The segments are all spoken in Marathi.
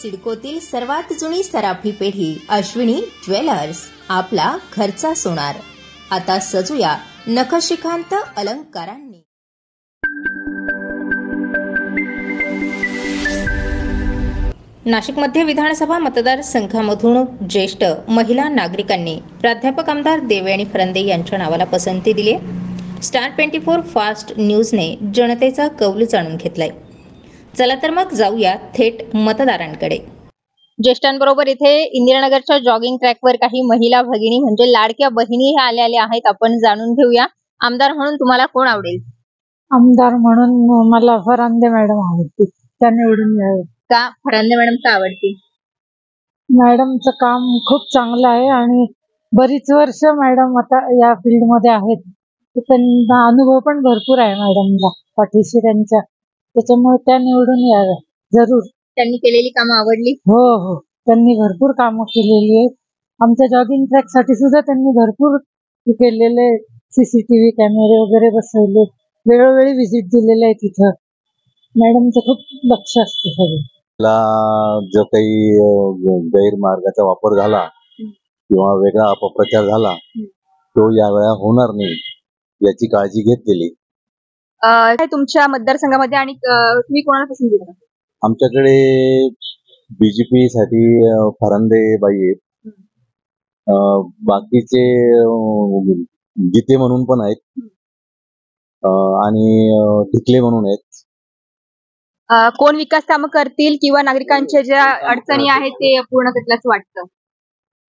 सिडकोतील सर्वात जुनी सराफी पेढी अश्विनी ज्वेलर्स, आपला घरचा सोनार. आता सजूया नखशिखांत अलंकारांनी. नाशिकमध्ये विधानसभा मतदारसंघामधून ज्येष्ठ महिला नागरिकांनी प्राध्यापक आमदार देवयानी फरांदे यांच्या नावाला पसंती दिली आहे. स्टार 24 फास्ट न्यूजने जनतेचा कौल जाणून घेतलाय. चला तर मग जाऊया थेट मतदारांकडे. ज्येष्ठांबरोबर इथे इंदिरानगरच्या जॉगिंग ट्रॅकवर काही महिला भगिनी म्हणजे लाडक्या बहिणी हे आलेल्या आहेत. आपण जाणून घेऊया, आमदार म्हणून तुम्हाला कोण आवडेल? आमदार म्हणून मला फरांदे मॅडम आवडते, त्या निवडून यावे. का फरांदे मॅडम का आवडते? मॅडमचं काम खूप चांगलं आहे आणि बरीच वर्ष मॅडम आता या फील्ड मध्ये आहेत. त्यांना अनुभव पण भरपूर आहे मॅडमला पाठीशी त्यांच्या, त्याच्यामुळे त्या निवडून याव्या जरूर. त्यांनी केलेली कामं आवडली? हो हो, त्यांनी भरपूर कामं केलेली आहेत. आमच्या जॉगिंग ट्रॅक साठी सुद्धा त्यांनी भरपूर केलेले, CCTV कॅमेरे वगैरे बसवले, वेळोवेळी व्हिजिट दिलेले आहे तिथं. मॅडमचं खूप लक्ष असते सगळं. जो काही गैरमार्गाचा वापर झाला किंवा वेगळा अपप्रचार झाला तो यावेळा होणार नाही याची काळजी घेतलेली. तुमच्या मतदारसंघामध्ये आणि तुम्ही कोणाला पसंती देता? आमच्याकडे BJP साठी फरांदे बाई आहेत, बाकीचे गीते म्हणून पण आहेत आणि ढिकले म्हणून आहेत. कोण विकास कामं करतील किंवा नागरिकांच्या ज्या अडचणी आहेत ते पूर्ण करण्याचं वाटतं?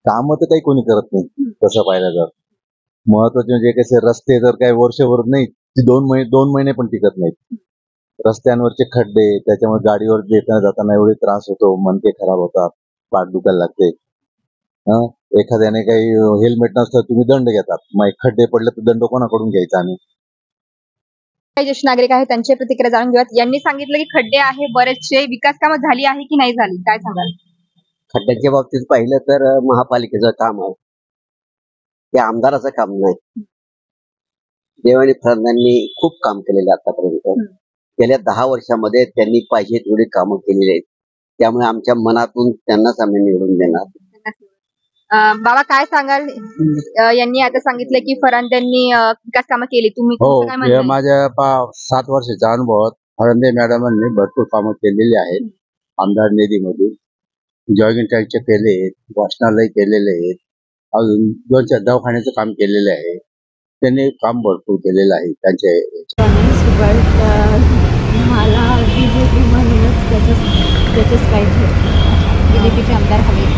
कामं तर काही कोणी करत नाही तसं पाहिलं तर. महत्वाचे म्हणजे कसे रस्ते तर काही वर्षभर नाही, 2 महिने पण टिकत नाहीत. रस्त्यांवरचे खड्डे, त्याच्यामुळे गाडीवर येताना जाताना एवढे त्रास होतो, मनके खराब होतात, पाठ दुखायला लागते. एखाद्याने काही हेल्मेट नसतं तुम्ही दंड घेतात, मग खड्डे पडले तर दंड कोणाकडून घ्यायचा आम्ही? काही ज्येष्ठ नागरिक आहेत त्यांची प्रतिक्रिया जाणून घेऊयात. यांनी सांगितलं की खड्डे आहे बरेचसे, विकास कामं झाली आहे की नाही झाली, काय सांगाल? खड्ड्याच्या बाबतीत पाहिलं तर महापालिकेचं काम आहे, ते आमदाराचं काम नाही. देवयानी फरांदेंनी खूप काम केलेले आतापर्यंत. गेल्या 10 वर्षामध्ये त्यांनी पाहिजे तेवढी कामं केलेली आहेत, त्यामुळे आमच्या मनातून त्यांनाच आम्ही निवडून देणार. बाबा काय सांगाल? यांनी आता सांगितलं की फरांदेंनी विकास कामं केली, तुम्ही काय म्हणता? माझ्या 7 वर्षाच्या अनुभवात फरांदे मॅडमांनी भरपूर कामं केलेली आहेत. आमदार निधीमधून जॉगिंग ट्रॅकचे केले आहेत, वाचनालय केलेले आहेत, अजून 2-4 दवाखान्याचं काम केलेलं आहे. त्यांनी काम भरपूर केलेलं आहे त्यांच्या. मला BJP म्हणूनच त्याचंच पाहिजे. BJPचे आमदार हवेत.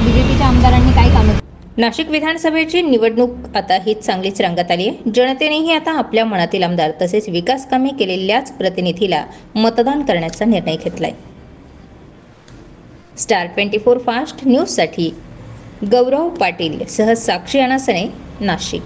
BJPच्या आमदारांनी काय कामं? नाशिक विधानसभेची निवडणूक आता ही चांगलीच रंगत आली आहे. जनतेनेही आता आपल्या मनातील आमदार तसेच विकास कामे केलेल्याच प्रतिनिधीला मतदान करण्याचा निर्णय घेतलाय. स्टार 24 फास्ट न्यूजसाठी गौरव पाटील सह साक्षी अनासने, नाशिक.